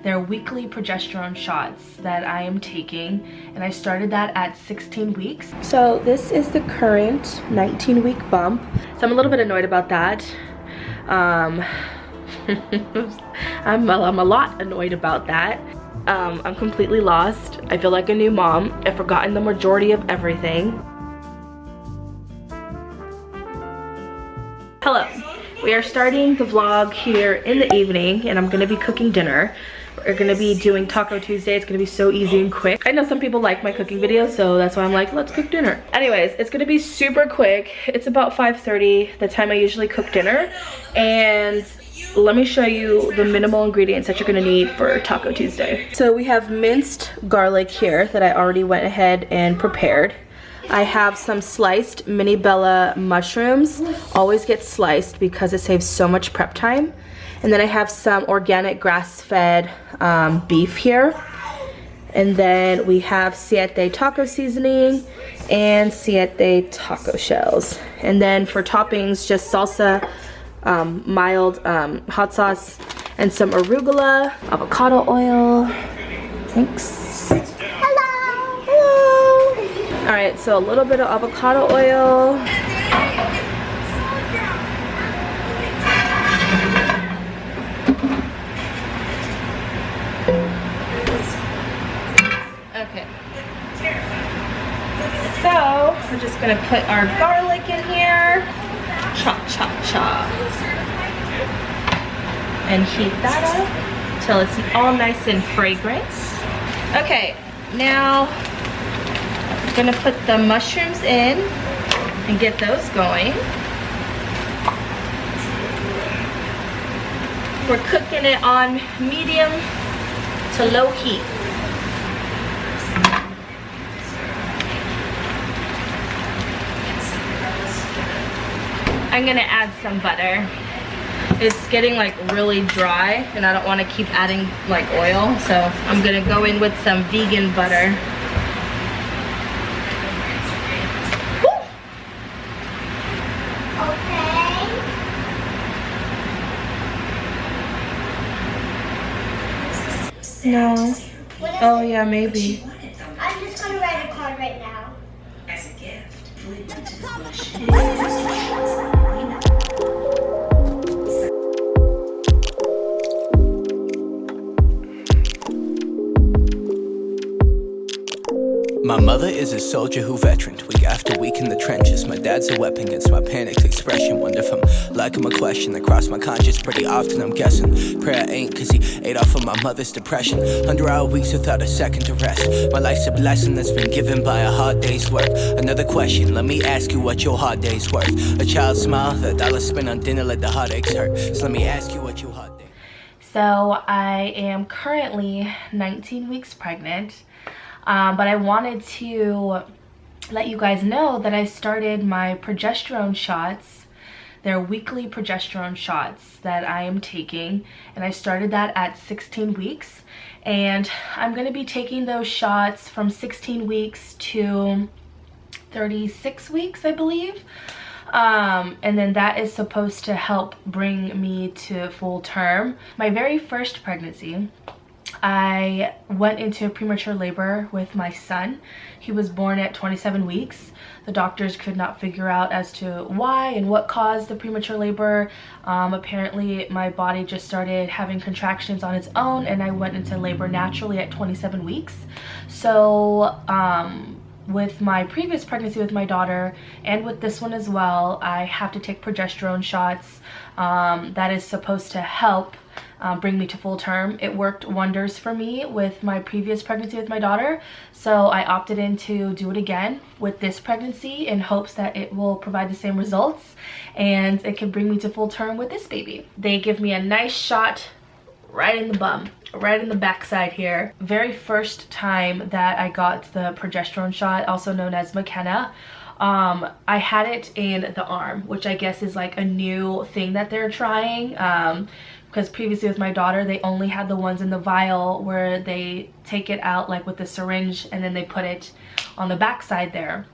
They're weekly progesterone shots that I am taking, and I started that at 16 weeks. So this is the current 19-week bump. So I'm a little bit annoyed about that. I'm a lot annoyed about that. I'm completely lost. I feel like a new mom. I've forgotten the majority of everything. Hello. We are starting the vlog here in the evening, and I'm gonna be cooking dinner. We're gonna be doing Taco Tuesday. It's gonna be so easy and quick. I know some people like my cooking videos, so that's why I'm like, let's cook dinner. Anyways, it's gonna be super quick. It's about 5:30, the time I usually cook dinner. And let me show you the minimal ingredients that you're gonna need for Taco Tuesday. So we have minced garlic here that I already went ahead and prepared. I have some sliced mini Bella mushrooms. Always get sliced because it saves so much prep time. And then I have some organic grass-fed beef here. And then we have siete taco seasoning and siete taco shells. And then for toppings, just salsa, mild hot sauce, and some arugula, avocado oil. Thanks. Hello. Hello. All right, so a little bit of avocado oil. Okay. So we're just gonna put our garlic in here. Chop, chop, chop. And heat that up till it's all nice and fragrant. Okay, now I'm gonna put the mushrooms in and get those going. We're cooking it on medium to low heat. I'm gonna add some butter. It's getting like really dry and I don't want to keep adding like oil, so I'm gonna go in with some vegan butter. Woo! Okay. No. Oh yeah, maybe. I'm just gonna write a card right now. As a gift. My mother is a soldier who veteraned week after week in the trenches. My dad's a weapon against my panicked expression. Wonder if I'm like him, a question that crossed my conscience pretty often, I'm guessing. Prayer ain't cause he ate off of my mother's depression. 100-hour weeks without a second to rest. My life's a blessing that's been given by a hard day's work. Another question, let me ask you what your hard day's worth. A child's smile, the dollar spent on dinner let the heartaches hurt. So let me ask you what your hard day. So I am currently 19 weeks pregnant. But I wanted to let you guys know that I started my progesterone shots. They're weekly progesterone shots that I am taking, and I started that at 16 weeks. And I'm going to be taking those shots from 16 weeks to 36 weeks, I believe. And then that is supposed to help bring me to full term. My very first pregnancy, I went into premature labor with my son. He was born at 27 weeks. The doctors could not figure out as to why and what caused the premature labor. Apparently my body just started having contractions on its own, and I went into labor naturally at 27 weeks. So with my previous pregnancy with my daughter and with this one as well, I have to take progesterone shots. That is supposed to help bring me to full term. It worked wonders for me with my previous pregnancy with my daughter, so I opted in to do it again with this pregnancy in hopes that it will provide the same results and it can bring me to full term with this baby. They give me a nice shot right in the bum, right in the backside here. Very first time that I got the progesterone shot, also known as makena, I had it in the arm, which I guess is like a new thing that they're trying. Because previously with my daughter, they only had the ones in the vial where they take it out like with the syringe and then they put it on the backside there.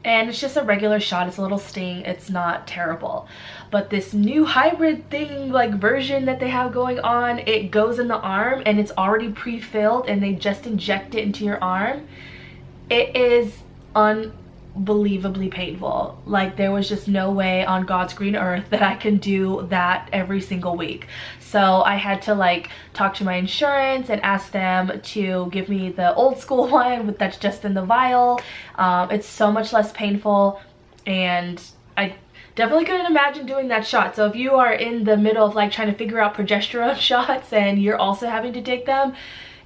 and it's just a regular shot. It's a little sting, it's not terrible. But this new hybrid thing, like version that they have going on, it goes in the arm and it's already pre-filled and they just inject it into your arm. It is unbelievably painful. Like, there was just no way on God's green earth that I can do that every single week. So I had to like talk to my insurance and ask them to give me the old school one that's just in the vial. It's so much less painful, and I definitely couldn't imagine doing that shot. So if you are in the middle of like trying to figure out progesterone shots and you're also having to take them,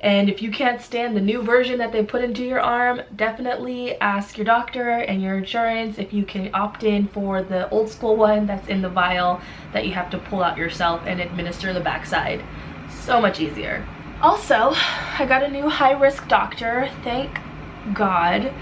and if you can't stand the new version that they put into your arm, definitely ask your doctor and your insurance if you can opt in for the old school one that's in the vial that you have to pull out yourself and administer the backside. So much easier. Also, I got a new high-risk doctor, thank God.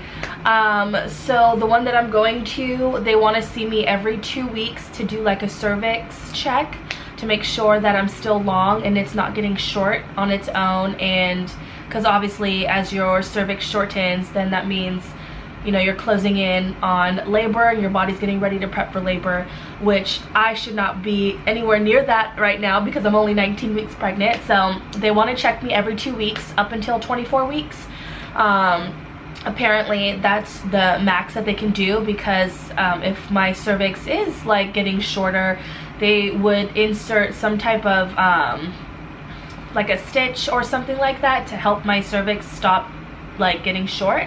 So the one that I'm going to, they want to see me every 2 weeks to do like a cervix check, to make sure that I'm still long and it's not getting short on its own. And because obviously as your cervix shortens, then that means, you know, you're closing in on labor and your body's getting ready to prep for labor, which I should not be anywhere near that right now because I'm only 19 weeks pregnant. So they want to check me every 2 weeks up until 24 weeks. Apparently that's the max that they can do, because if my cervix is like getting shorter, they would insert some type of like a stitch or something like that to help my cervix stop like getting short.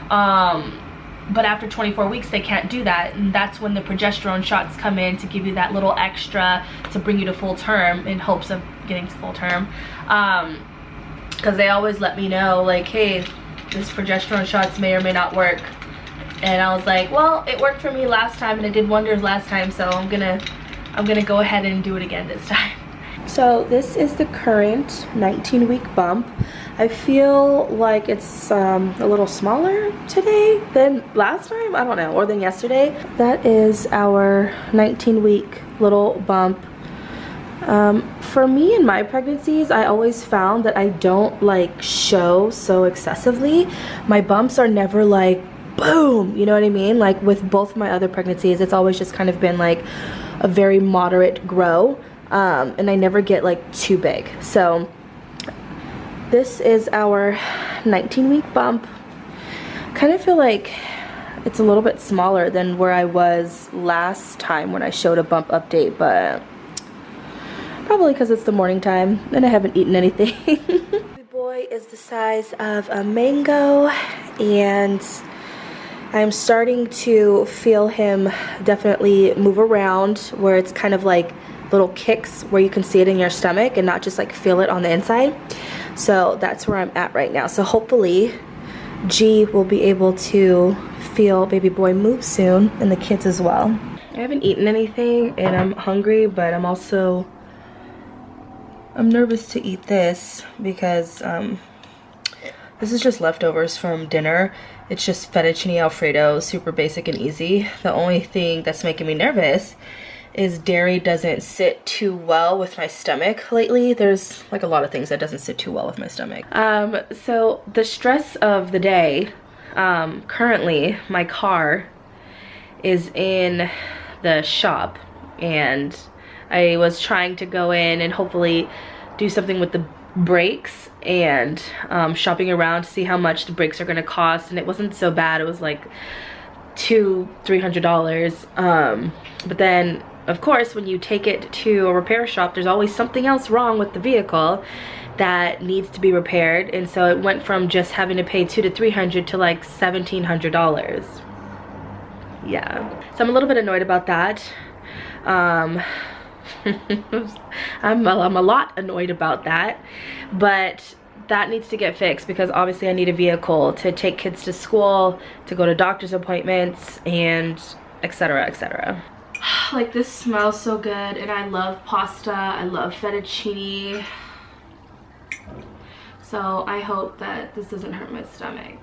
But after 24 weeks they can't do that, and that's when the progesterone shots come in to give you that little extra to bring you to full term, in hopes of getting to full term. Because they always let me know like, hey, this progesterone shots may or may not work. And I was like, well, it worked for me last time and it did wonders last time, so I'm gonna go ahead and do it again this time. So this is the current 19-week bump. I feel like it's a little smaller today than last time, I don't know, or than yesterday. That is our 19-week little bump. For me in my pregnancies, I always found that I don't like show so excessively. My bumps are never like boom, you know what I mean? Like with both my other pregnancies, it's always just kind of been like a very moderate grow, and I never get like too big. So this is our 19-week bump. Kind of feel like it's a little bit smaller than where I was last time when I showed a bump update, but probably because it's the morning time and I haven't eaten anything. Baby boy is the size of a mango, and I'm starting to feel him definitely move around, where it's kind of like little kicks where you can see it in your stomach and not just like feel it on the inside. So that's where I'm at right now. So hopefully G will be able to feel baby boy move soon, and the kids as well. I haven't eaten anything and I'm hungry, but I'm nervous to eat this because this is just leftovers from dinner. It's just fettuccine alfredo, super basic and easy. The only thing that's making me nervous is dairy doesn't sit too well with my stomach lately. There's like a lot of things that doesn't sit too well with my stomach. So the stress of the day, currently my car is in the shop, and I was trying to go in and hopefully do something with the brakes, and shopping around to see how much the brakes are gonna cost, and it wasn't so bad. It was like $200-300. But then of course when you take it to a repair shop, there's always something else wrong with the vehicle that needs to be repaired, and so it went from just having to pay $200 to $300 to like $1,700. Yeah, so I'm a little bit annoyed about that. I'm a lot annoyed about that, but that needs to get fixed because obviously I need a vehicle to take kids to school, to go to doctor's appointments, and etc, etc. Like, this smells so good, and I love pasta, I love fettuccine, so I hope that this doesn't hurt my stomach.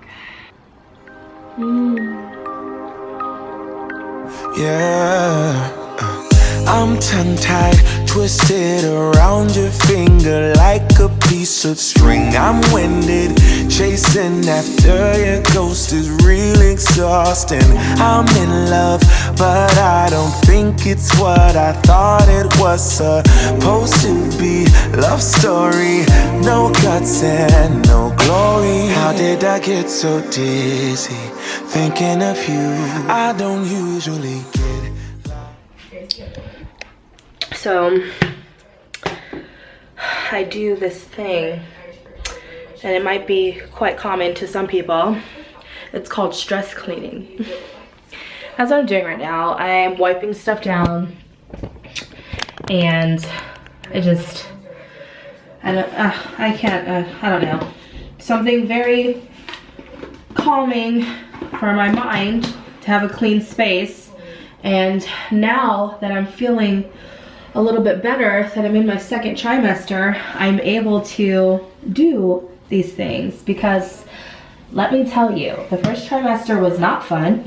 Yeah, I'm tongue-tied, twisted around your finger like a piece of string. I'm winded, chasing after your ghost is real exhausting. I'm in love, but I don't think it's what I thought it was supposed to be. Love story, no guts and no glory. How did I get so dizzy thinking of you? I don't usually get. So I do this thing, and it might be quite common to some people. It's called stress cleaning. That's what I'm doing right now. I'm wiping stuff down, and I don't know. Something very calming for my mind to have a clean space. And now that I'm feeling a little bit better, that I'm in my second trimester, I'm able to do these things, because let me tell you, the first trimester was not fun.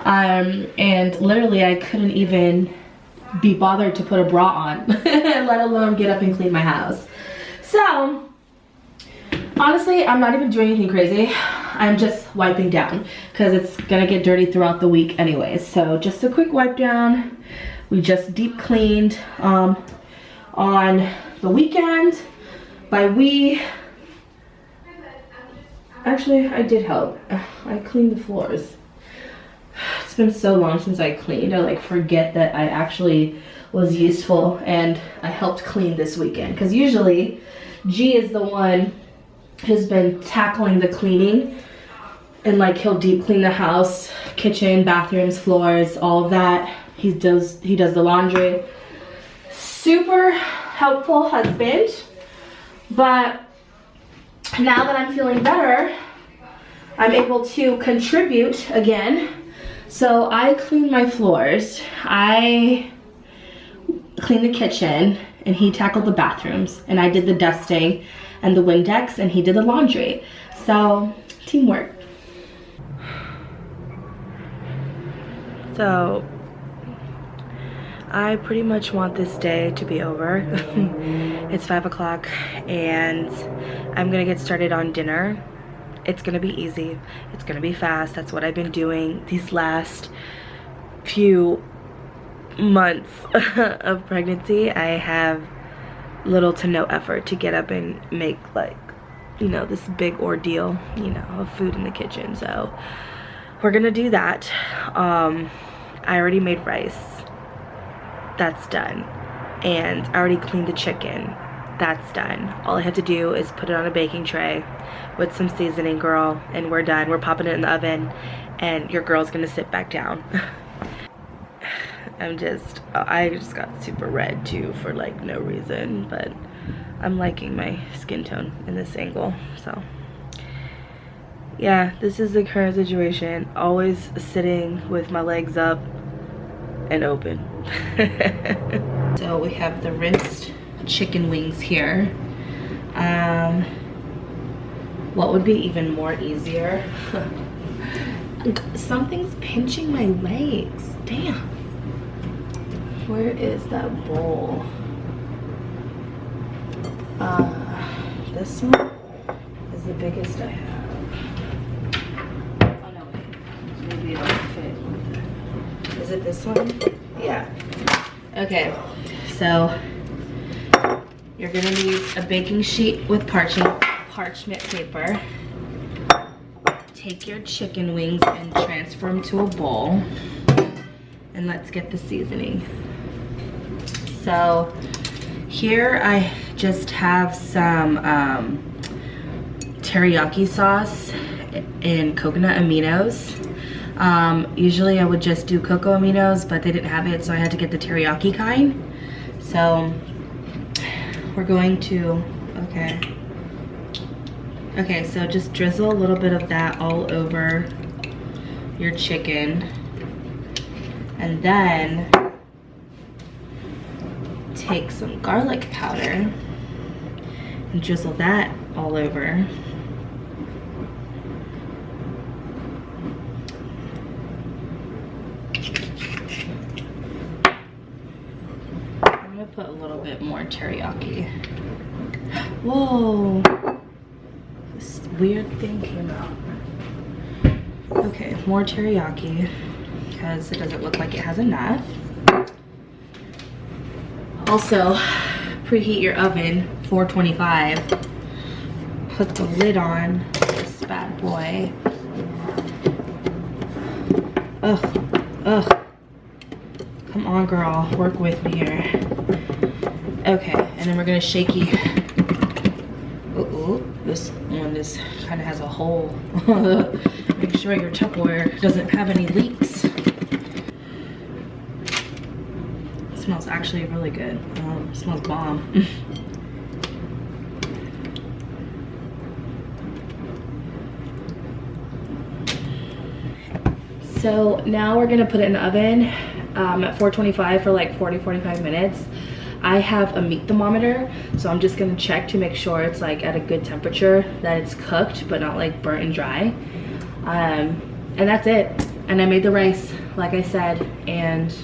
And literally I couldn't even be bothered to put a bra on, let alone get up and clean my house. So honestly, I'm not even doing anything crazy. I'm just wiping down because it's gonna get dirty throughout the week anyways. So just a quick wipe down. We just deep cleaned on the weekend. By we, actually I did help. I cleaned the floors. It's been so long since I cleaned. I like forget that I actually was useful and I helped clean this weekend, because usually G is the one who's been tackling the cleaning, and like he'll deep clean the house, kitchen, bathrooms, floors, all of that. He does the laundry. Super helpful husband. But now that I'm feeling better, I'm able to contribute again. So I cleaned my floors, I cleaned the kitchen, and he tackled the bathrooms, and I did the dusting and the Windex, and he did the laundry. So teamwork. So I pretty much want this day to be over. It's 5 o'clock and I'm gonna get started on dinner. It's gonna be easy, it's gonna be fast. That's what I've been doing these last few months of pregnancy. I have little to no effort to get up and make, like, you know, this big ordeal, you know, of food in the kitchen. So we're gonna do that. I already made rice. That's done. And I already cleaned the chicken. That's done. All I have to do is put it on a baking tray with some seasoning, girl, and we're done. We're popping it in the oven, and your girl's gonna sit back down. I just got super red too for like no reason, but I'm liking my skin tone in this angle. So yeah, this is the current situation. Always sitting with my legs up and open. So we have the rinsed chicken wings here. What would be even more easier? Something's pinching my legs. Damn. Where is that bowl? This one is the biggest I have. Oh no, wait. Maybe it'll fit. Is it this one? Yeah. Okay, so you're gonna need a baking sheet with parchment paper. Take your chicken wings and transfer them to a bowl. And let's get the seasoning. So here I just have some teriyaki sauce and coconut aminos. Usually I would just do cocoa aminos, but they didn't have it, so I had to get the teriyaki kind. So we're going to, okay, so just drizzle a little bit of that all over your chicken, and then take some garlic powder and drizzle that all over. bit more teriyaki. Whoa, this weird thing came out. Okay, more teriyaki because it doesn't look like it has enough. Also, preheat your oven 425. Put the lid on this bad boy. Ugh. Come on, girl, work with me here. Okay, and then we're gonna shaky. This one kind of has a hole. Make sure your Tupperware doesn't have any leaks. It smells actually really good. It smells bomb. So now we're gonna put it in the oven at 425 for like 40-45 minutes. I have a meat thermometer, so I'm just gonna check to make sure it's like at a good temperature, that it's cooked but not like burnt and dry. And that's it. And I made the rice, like I said, and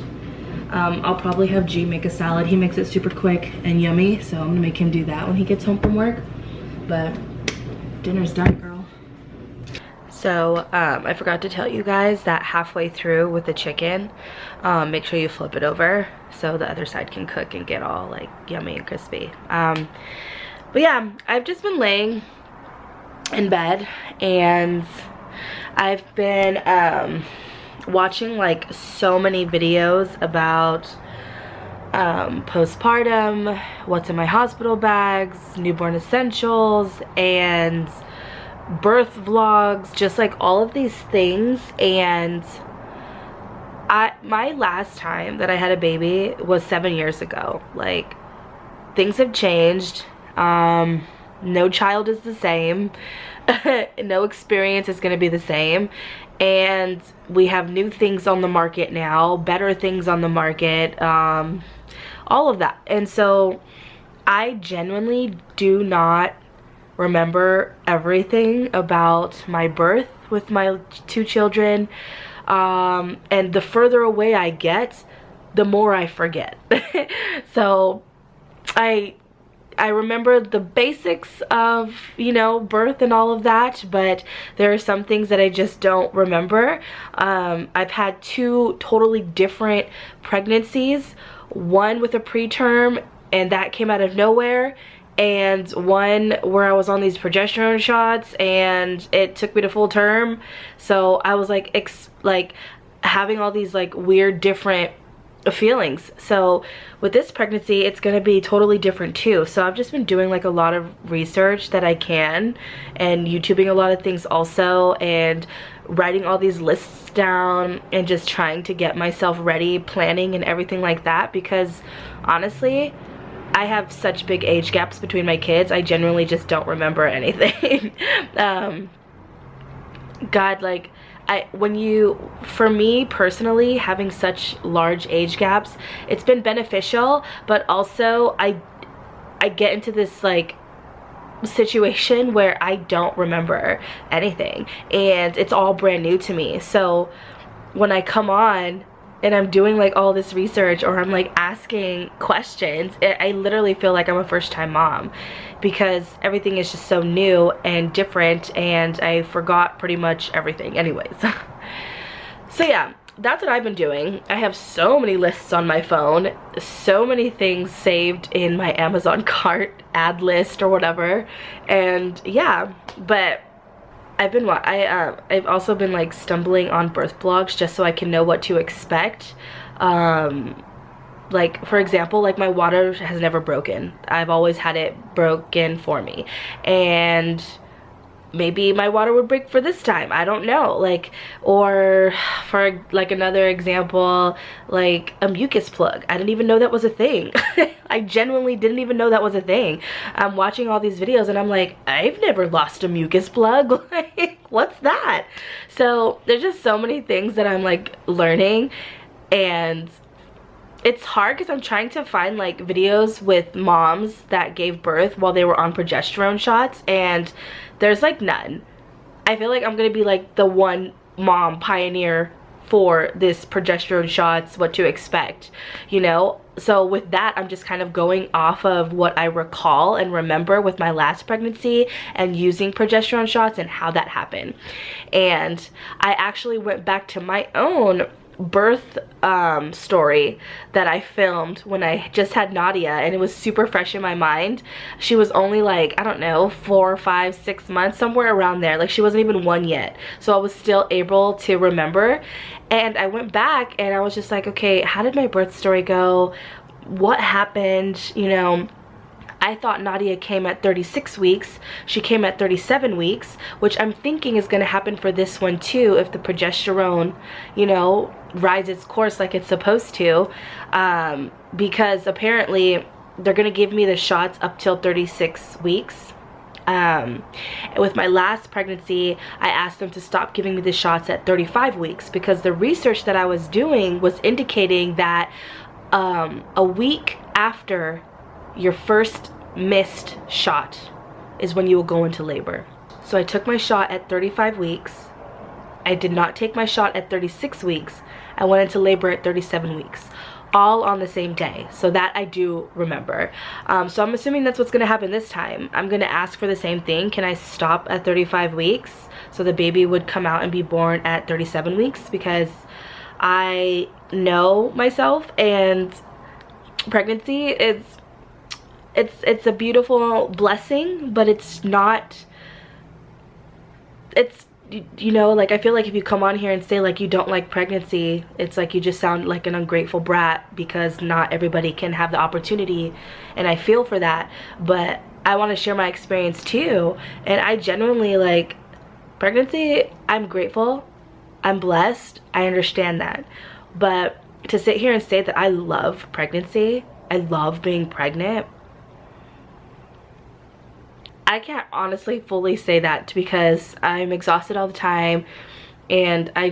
I'll probably have G make a salad. He makes it super quick and yummy, so I'm gonna make him do that when he gets home from work. But dinner's done, girl. So I forgot to tell you guys that halfway through with the chicken, make sure you flip it over so the other side can cook and get all like yummy and crispy. But yeah, I've just been laying in bed and I've been watching like so many videos about postpartum, what's in my hospital bags, newborn essentials, and birth vlogs, just like all of these things. And my last time that I had a baby was 7 years ago. Like, things have changed. No child is the same. No experience is going to be the same. And we have new things on the market now, better things on the market, all of that. And so I genuinely do not remember everything about my birth with my 2 children. And the further away I get, the more I forget. So I remember the basics of, you know, birth and all of that, but there are some things that I just don't remember. I've had 2 totally different pregnancies, one with a preterm, and that came out of nowhere, and one where I was on these progesterone shots and it took me to full term. So I was like having all these like weird different feelings. So with this pregnancy, it's gonna be totally different too. So I've just been doing like a lot of research that I can, and YouTubing a lot of things also, and writing all these lists down and just trying to get myself ready, planning and everything like that, because honestly, I have such big age gaps between my kids. I genuinely just don't remember anything. God, like, for me personally, having such large age gaps, it's been beneficial, but also I get into this like situation where I don't remember anything and it's all brand new to me. So when I come on and I'm doing like all this research, or I'm like asking questions, I literally feel like I'm a first-time mom, because everything is just so new and different, and I forgot pretty much everything anyways. So yeah, that's what I've been doing. I have so many lists on my phone, so many things saved in my Amazon cart, ad list or whatever, and yeah. But I've also been like stumbling on birth blogs just so I can know what to expect. Like, for example, like my water has never broken. I've always had it broken for me, and maybe my water would break for this time, I don't know. Like, or for like another example, like a mucus plug, I didn't even know that was a thing. I genuinely didn't even know that was a thing. I'm watching all these videos and I'm like, I've never lost a mucus plug. Like, what's that? So there's just so many things that I'm like learning, and it's hard because I'm trying to find like videos with moms that gave birth while they were on progesterone shots, and there's like none. I feel like I'm gonna be like the one mom pioneer for this progesterone shots, what to expect, you know. So with that, I'm just kind of going off of what I recall and remember with my last pregnancy and using progesterone shots and how that happened. And I actually went back to my own birth story that I filmed when I just had Nadia, and it was super fresh in my mind. She was only like, I don't know, 4, 5, 6 months, somewhere around there. Like, she wasn't even 1 yet, so I was still able to remember. And I went back and I was just like, okay, how did my birth story go? What happened? You know, I thought Nadia came at 36 weeks. She came at 37 weeks, which I'm thinking is going to happen for this one too, if the progesterone, you know, rides its course like it's supposed to, because apparently they're going to give me the shots up till 36 weeks. With my last pregnancy, I asked them to stop giving me the shots at 35 weeks because the research that I was doing was indicating that a week after your first missed shot is when you will go into labor. So I took my shot at 35 weeks. I did not take my shot at 36 weeks. I went into labor at 37 weeks. All on the same day. So that I do remember. So I'm assuming that's what's going to happen this time. I'm going to ask for the same thing. Can I stop at 35 weeks so the baby would come out and be born at 37 weeks? Because I know myself, and pregnancy is it's a beautiful blessing, but it's not, it's, you know, like, I feel like if you come on here and say like you don't like pregnancy, it's like you just sound like an ungrateful brat, because not everybody can have the opportunity, and I feel for that. But I want to share my experience too, and I genuinely, like, pregnancy, I'm grateful, I'm blessed, I understand that. But to sit here and say that I love pregnancy, I love being pregnant, I can't honestly fully say that, because I'm exhausted all the time, and I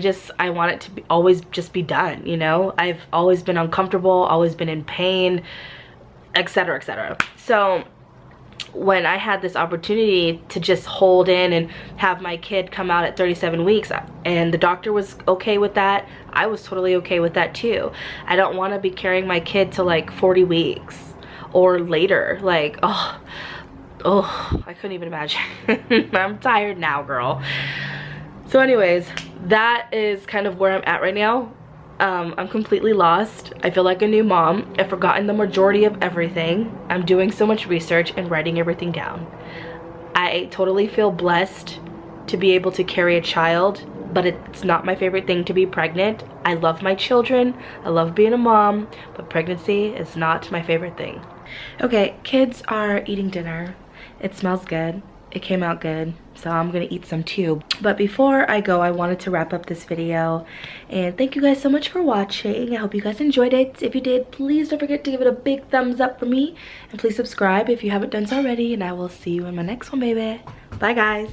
want it to be always just be done, you know. I've always been uncomfortable, always been in pain, etc., etc. So when I had this opportunity to just hold in and have my kid come out at 37 weeks, and the doctor was okay with that, I was totally okay with that too. I don't want to be carrying my kid to like 40 weeks or later. Like, oh, I couldn't even imagine. I'm tired now, girl. So anyways, that is kind of where I'm at right now. I'm completely lost. I feel like a new mom. I've forgotten the majority of everything. I'm doing so much research and writing everything down. I totally feel blessed to be able to carry a child, but it's not my favorite thing to be pregnant. I love my children. I love being a mom, but pregnancy is not my favorite thing. Okay, kids are eating dinner. It smells good. It came out good, so I'm gonna eat some too. But before I go, I wanted to wrap up this video, and thank you guys so much for watching. I hope you guys enjoyed it. If you did, please don't forget to give it a big thumbs up for me, and please subscribe if you haven't done so already, and I will see you in my next one, baby. Bye, guys.